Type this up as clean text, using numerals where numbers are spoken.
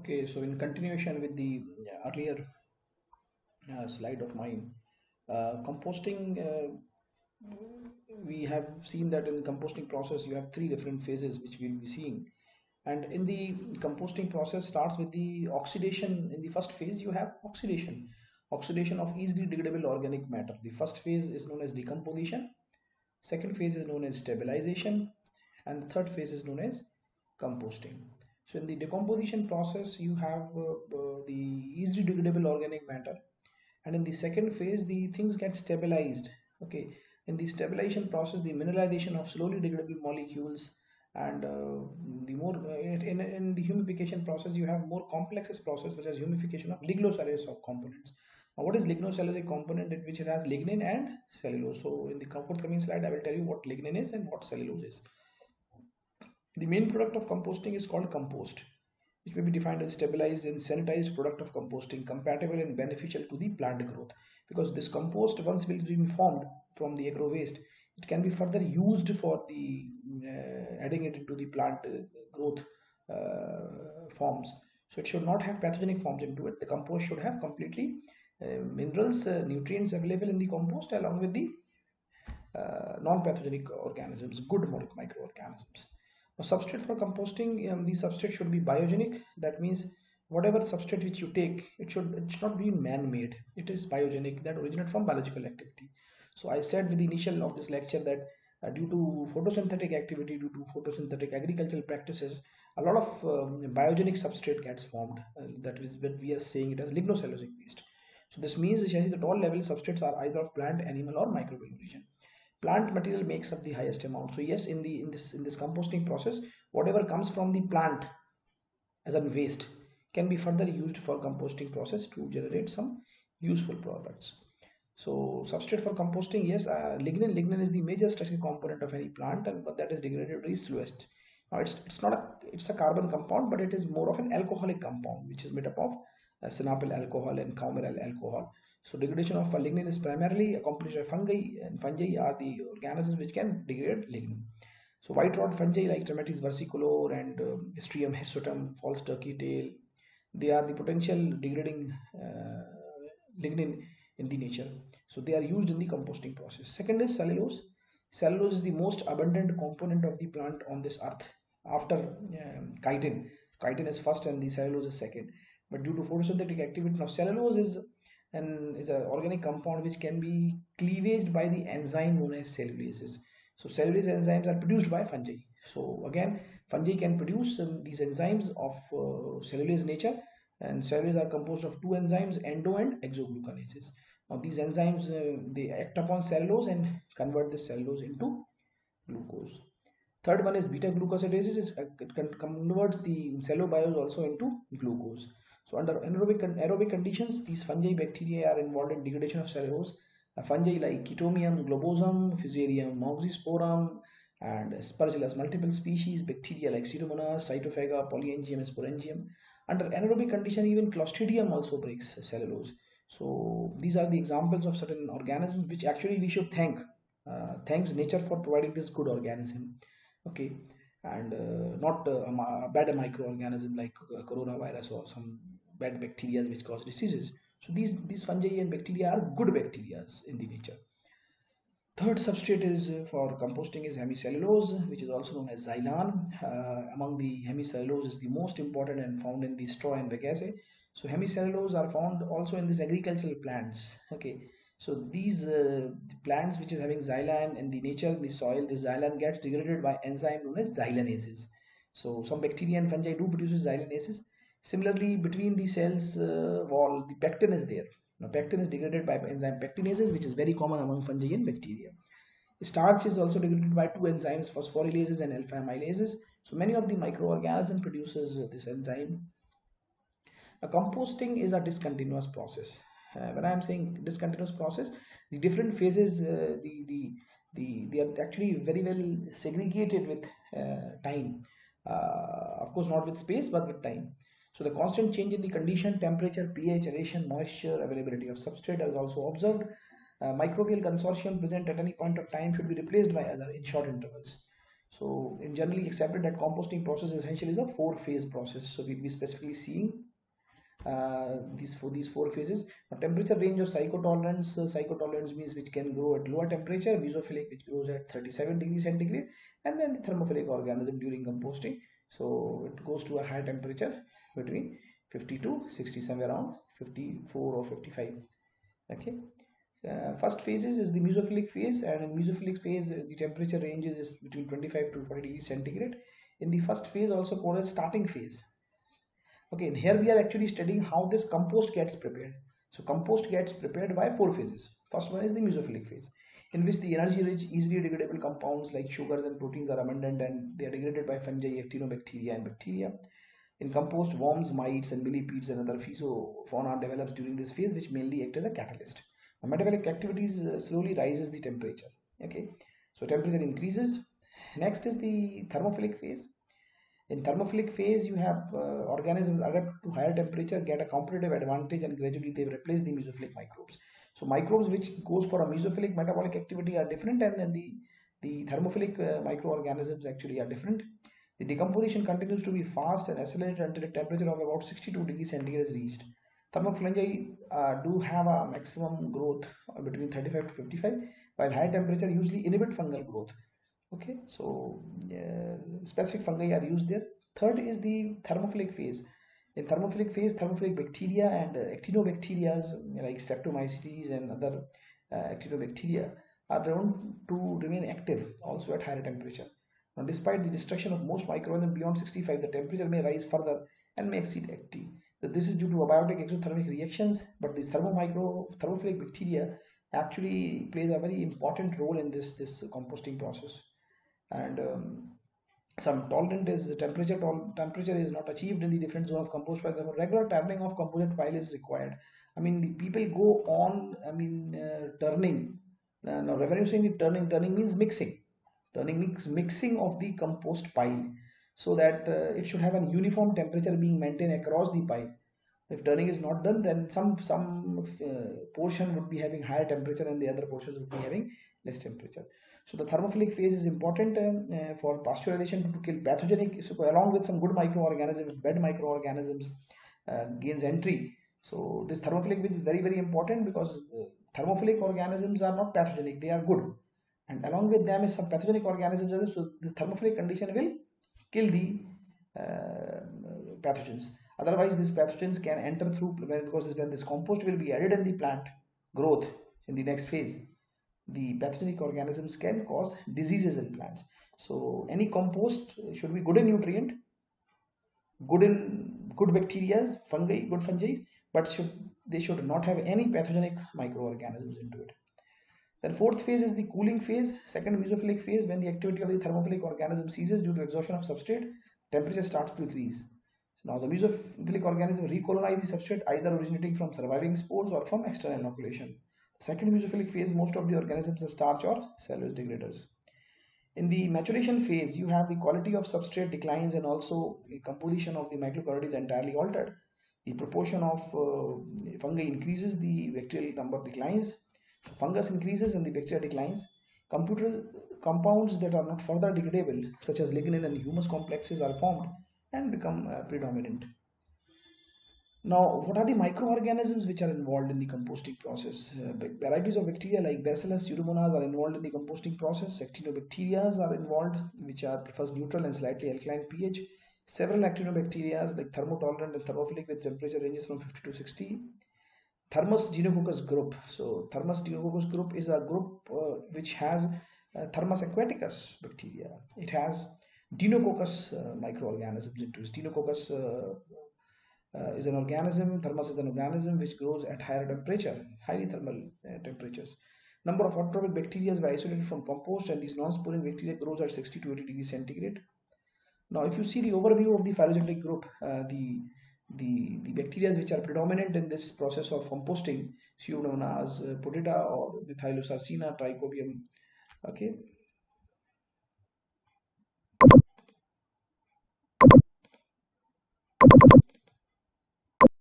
Okay, so in continuation with the earlier slide of mine, composting, we have seen that in composting process you have three different phases which we'll be seeing. And in the composting process starts with the oxidation. In the first phase you have oxidation of easily degradable organic matter. The first phase is known as decomposition, second phase is known as stabilization, and the third phase is known as composting. So in the decomposition process you have the easily degradable organic matter, and in the second phase the things get stabilized. Okay, in the stabilization process the mineralization of slowly degradable molecules, and the more in the humidification process you have more complex process such as humidification of lignocellulose of components. Now, what is lignocellulosic component? In which it has lignin and cellulose. So in the forthcoming slide I will tell you what lignin is and what cellulose is. The main product of composting is called compost, which may be defined as stabilized and sanitized product of composting, compatible and beneficial to the plant growth. Because this compost, once will be formed from the agro waste, it can be further used for the adding it into the plant growth forms. So it should not have pathogenic forms into it. The compost should have completely minerals, nutrients available in the compost along with the non-pathogenic organisms, good microorganisms. Now, substrate for composting, the substrate should be biogenic. That means whatever substrate which you take, it should not be man-made. It is biogenic, that originates from biological activity. So I said with the initial of this lecture that due to photosynthetic activity, due to photosynthetic agricultural practices, a lot of biogenic substrate gets formed. That is what we are saying it as lignocellulosic waste. So this means essentially that all level substrates are either of plant, animal, or microbial origin. Plant material makes up the highest amount. So yes, in this composting process, whatever comes from the plant as a waste can be further used for composting process to generate some useful products. So substrate for composting, yes, lignin is the major structural component of any plant, and but that is degraded very slowest. Now it's a carbon compound, but it is more of an alcoholic compound which is made up of synapyl alcohol and coumaryl alcohol. So degradation of lignin is primarily accomplished by fungi, and fungi are the organisms which can degrade lignin. So white rot fungi like Trematis versicolor and Strium hirsutum, false turkey tail, they are the potential degrading lignin in the nature. So they are used in the composting process. Second is cellulose. Cellulose is the most abundant component of the plant on this earth after chitin. Chitin is first and the cellulose is second. But due to photosynthetic activity, now cellulose is an organic compound which can be cleavaged by the enzyme known as cellulases. So cellulase enzymes are produced by fungi. So again, fungi can produce these enzymes of cellulase nature, and cellulase are composed of two enzymes, endo and exoglucanases. Now these enzymes they act upon cellulose and convert the cellulose into glucose. Third one is beta glucosidases. It converts the cellobiose also into glucose. So under aerobic conditions, these fungi bacteria are involved in degradation of cellulose. Fungi like Chaetomium globosum, Fusarium mauxisporum, and Aspergillus multiple species, bacteria like Pseudomonas, Cytophaga, Polyangium, Sporangium. Under anaerobic condition, even Clostridium also breaks cellulose. So these are the examples of certain organisms which actually we should thanks nature for providing this good organism. Okay, and not a bad microorganism like coronavirus or some bad bacteria which cause diseases. So these fungi and bacteria are good bacteria in the nature. Third substrate is for composting is hemicellulose, which is also known as xylan. Among the hemicellulose is the most important and found in the straw and bagasse. So hemicellulose are found also in these agricultural plants. Okay, so these plants which is having xylan in the nature, in the soil, the xylan gets degraded by enzyme known as xylanases. So some bacteria and fungi do produce xylanases. Similarly, between the cells wall, the pectin is there. Now, pectin is degraded by enzyme pectinases, which is very common among fungi and bacteria. Starch is also degraded by two enzymes, phosphorylases and alpha amylases. So many of the microorganisms produces this enzyme. Now, composting is a discontinuous process. When I am saying discontinuous process, the different phases, they are actually very well segregated with time. Of course, not with space, but with time. So the constant change in the condition, temperature, pH, aeration, moisture, availability of substrate is also observed. Microbial consortium present at any point of time should be replaced by other in short intervals. So in generally accepted that composting process essentially is a four-phase process. So we specifically seeing these four phases. A temperature range of psychotolerance. Psychotolerance means which can grow at lower temperature. Mesophilic, which grows at 37 degrees centigrade, and then the thermophilic organism during composting. So it goes to a high temperature between 50 to 60, somewhere around 54 or 55. Okay. First phases is the mesophilic phase, and in mesophilic phase the temperature ranges is between 25 to 40 degrees centigrade. In the first phase, also called as starting phase. Okay, and here we are actually studying how this compost gets prepared. So compost gets prepared by four phases. First one is the mesophilic phase, in which the energy rich easily degradable compounds like sugars and proteins are abundant, and they are degraded by fungi, actinobacteria and bacteria. In compost, worms, mites and millipedes and other physofauna develops during this phase, which mainly act as a catalyst. The metabolic activities slowly rises the temperature. Okay, so temperature increases. Next is the thermophilic phase. In thermophilic phase, you have organisms adapt to higher temperature, get a competitive advantage, and gradually they replace the mesophilic microbes. So microbes which goes for a mesophilic metabolic activity are different, and then the thermophilic microorganisms actually are different. The decomposition continues to be fast and accelerated until a temperature of about 62 degrees centigrade is reached. Thermofungi do have a maximum growth between 35 to 55, while high temperature usually inhibit fungal growth. Okay, so specific fungi are used there. Third is the thermophilic phase. In thermophilic phase, thermophilic bacteria and actinobacteria like streptomycetes and other actinobacteria are known to remain active also at higher temperature. Now, despite the destruction of most microorganisms beyond 65, the temperature may rise further and may exceed 80. So this is due to abiotic exothermic reactions, but these thermophilic bacteria actually plays a very important role in this composting process. And some tolerant is temperature is not achieved in the different zone of compost pile. Therefore, regular turning of composite pile is required. I mean, the people go on. I mean, turning. Now, when you saying turning means mixing. Turning means mixing of the compost pile, so that it should have a uniform temperature being maintained across the pile. If turning is not done, then some portion would be having higher temperature and the other portions would be having less temperature. So the thermophilic phase is important for pasteurization to kill pathogenic. So along with some good microorganisms, bad microorganisms gains entry. So this thermophilic phase is very important because thermophilic organisms are not pathogenic; they are good, and along with them is some pathogenic organisms. So this thermophilic condition will kill the uh, pathogens. Otherwise, these pathogens can enter through because when this compost will be added in the plant growth in the next phase, the pathogenic organisms can cause diseases in plants. So any compost should be good in nutrient, good bacteria, good fungi, but they should not have any pathogenic microorganisms into it. Then fourth phase is the cooling phase, second mesophilic phase, when the activity of the thermophilic organism ceases due to exhaustion of substrate, temperature starts to decrease. So now the mesophilic organism recolonize the substrate either originating from surviving spores or from external inoculation. Second mesophilic phase, most of the organisms are starch or cellulose degraders. In the maturation phase, you have the quality of substrate declines and also the composition of the microcaryote is entirely altered. The proportion of fungi increases, the bacterial number declines. So fungus increases and the bacteria declines. Computer compounds that are not further degradable, such as lignin and humus complexes, are formed and become predominant. Now, what are the microorganisms which are involved in the composting process? Varieties of bacteria like Bacillus, Pseudomonas are involved in the composting process. Actinobacteria are involved, which are prefers neutral and slightly alkaline pH. Several actinobacteria like thermotolerant and thermophilic with temperature ranges from 50 to 60. Thermus genococcus group. So Thermus genococcus group is a group which has Thermus aquaticus bacteria. It has Dinococcus microorganisms into it. Dinococcus is an organism, thermus is an organism which grows at higher temperature, highly thermal temperatures. Number of autotrophic bacteria were isolated from compost, and these non-sporing bacteria grows at 60 to 80 degrees centigrade. Now, if you see the overview of the phylogenetic group, the bacteria which are predominant in this process of composting, Pseudomonas, Putida, or the Thylosarcina, Trichobium. Okay.